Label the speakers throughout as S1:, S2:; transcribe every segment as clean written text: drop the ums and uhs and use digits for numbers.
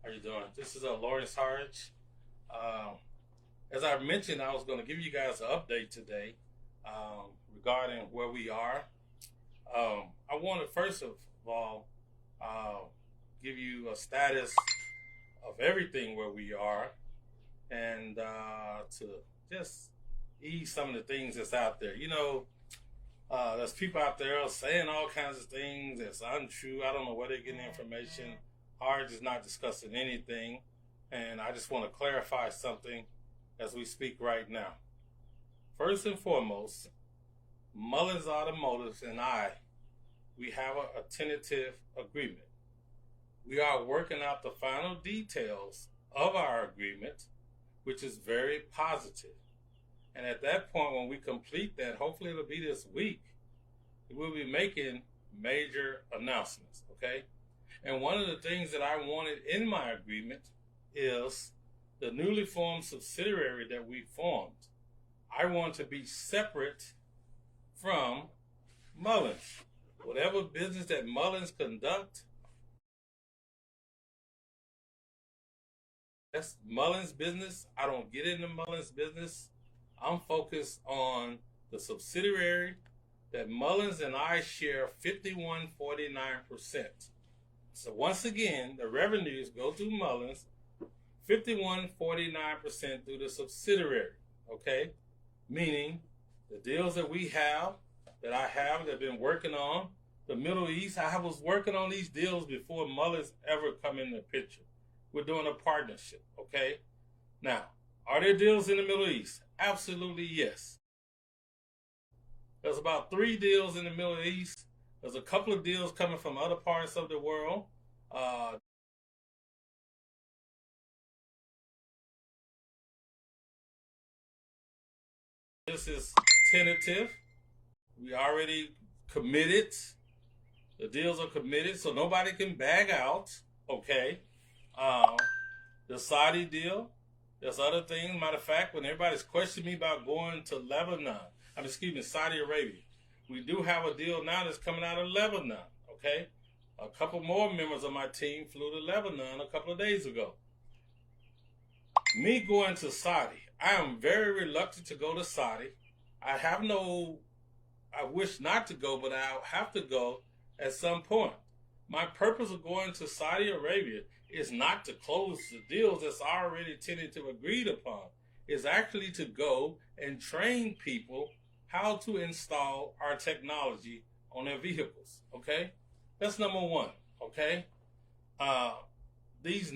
S1: How you doing? This is Lawrence Hardge. Um, as I mentioned, I was going to give you guys an update today regarding where we are. I want to first of all uh, give you a status of everything where we are, and to just ease some of the things that's out there. There's people out there saying all kinds of things that's untrue. I don't know where they're getting information. Hardge is not discussing anything, and I just want to clarify something as we speak right now. First and foremost, Mullen's Automotive and we have a tentative agreement. We are working out the final details of our agreement, which is very positive. And at that point, when we complete that, hopefully it'll be this week, we'll be making major announcements, okay? And one of the things that I wanted in my agreement is the newly formed subsidiary that we formed. I want to be separate from Mullen. Whatever business that Mullins conduct, that's Mullen's business. I don't get into Mullen's business. I'm focused on the subsidiary that Mullins and I share 51.49%. So once again, the revenues go through Mullins, 51.49% through the subsidiary, okay? Meaning the deals that we have, that I have, that I've been working on, the Middle East, I was working on these deals before Mullins ever come in the picture. We're doing a partnership, okay? Now, are there deals in the Middle East? Absolutely yes. There's about 3 deals in the Middle East. There's a couple of deals coming from other parts of the world. This is tentative. We already committed. The deals are committed, so nobody can bag out, okay? The Saudi deal, there's other things. Matter of fact, when everybody's questioning me about going to Saudi Arabia, we do have a deal now that's coming out of Lebanon, okay? A couple more members of my team flew to Lebanon a couple of days ago. Me going to Saudi, I am very reluctant to go to Saudi. I wish not to go, but I'll have to go at some point. My purpose of going to Saudi Arabia is not to close the deals that's already tentative agreed upon. It's actually to go and train people how to install our technology on their vehicles, okay? That's number one, okay? These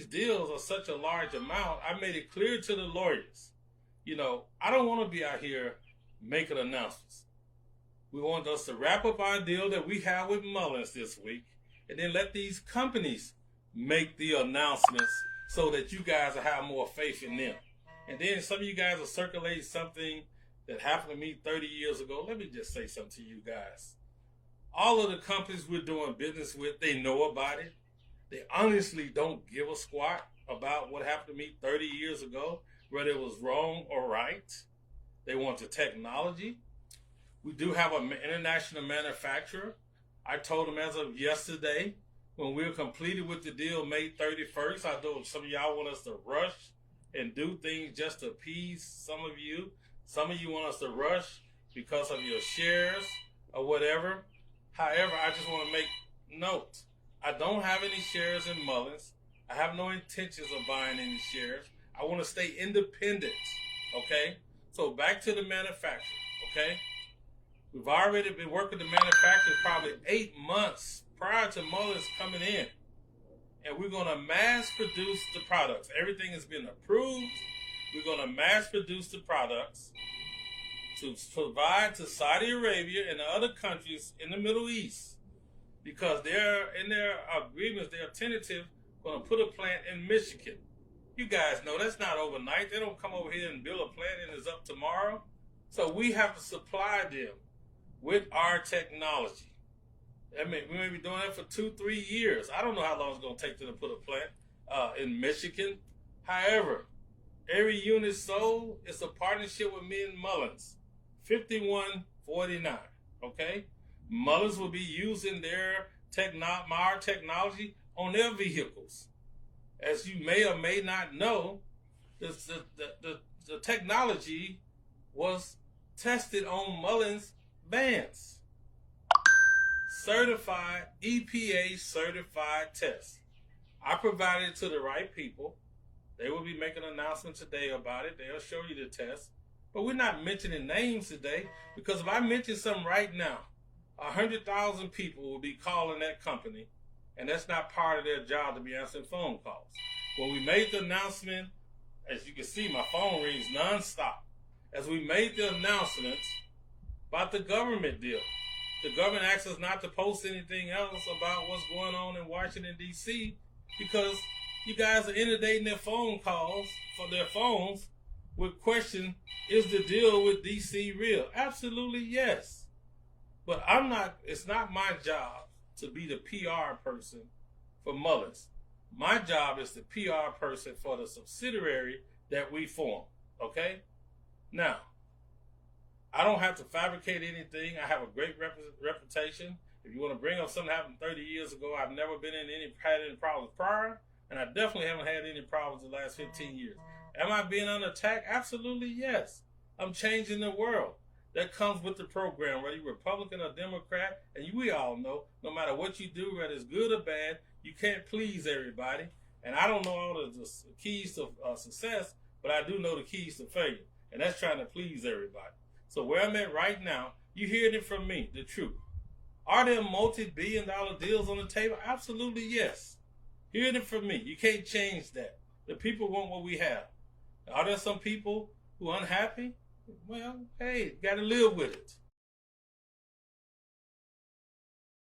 S1: deals are such a large amount. I made it clear to the lawyers, I don't want to be out here making announcements. We want us to wrap up our deal that we have with Mullins this week, and then let these companies make the announcements so that you guys will have more faith in them. And then some of you guys will circulate something that happened to me 30 years ago. Let me just say something to you guys. All of the companies we're doing business with, they know about it. They honestly don't give a squat about what happened to me 30 years ago, whether it was wrong or right. They want the technology. We do have an international manufacturer. I told them as of yesterday, when we're completed with the deal May 31st, I know some of y'all want us to rush and do things just to appease some of you. Some of you want us to rush because of your shares or whatever. However, I just want to make note. I don't have any shares in Mullins. I have no intentions of buying any shares. I want to stay independent, okay? So back to the manufacturer, okay? We've already been working the manufacturer probably 8 months prior to Mullins coming in. And we're going to mass produce the products. Everything has been approved. We're going to mass produce the products to provide to Saudi Arabia and the other countries in the Middle East. Because they're in their agreements, they're tentative, going to put a plant in Michigan. You guys know that's not overnight. They don't come over here and build a plant and it's up tomorrow. So we have to supply them with our technology. I mean, we may be doing that for 2-3 years. I don't know how long it's going to take to put a plant in Michigan. However, every unit sold is a partnership with me and Mullins. 51.49. Okay? Mullins will be using our technology on their vehicles. As you may or may not know, the technology was tested on Mullen's vans. Certified, EPA certified test. I provided it to the right people. They will be making an announcement today about it. They'll show you the test. But we're not mentioning names today, because if I mention something right now, 100,000 people will be calling that company, and that's not part of their job to be answering phone calls. When we made the announcement, as you can see, my phone rings nonstop. As we made the announcements about the government deal, the government asked us not to post anything else about what's going on in Washington, D.C., because you guys are inundating their phone calls for their phones with question, is the deal with D.C. real? Absolutely yes. But it's not my job to be the PR person for Mullins. My job is the PR person for the subsidiary that we form, okay? Now, I don't have to fabricate anything. I have a great reputation. If you want to bring up something that happened 30 years ago, I've never had any problems prior, and I definitely haven't had any problems the last 15 years. Am I being under attack? Absolutely yes. I'm changing the world. That comes with the program, whether you're Republican or Democrat, and we all know, no matter what you do, whether it's good or bad, you can't please everybody. And I don't know all the keys to success, but I do know the keys to failure, and that's trying to please everybody. So where I'm at right now, you heard it from me, the truth. Are there multi-billion-dollar deals on the table? Absolutely yes. Hear it from me. You can't change that. The people want what we have. Are there some people who are unhappy? Well, hey, got to live with it.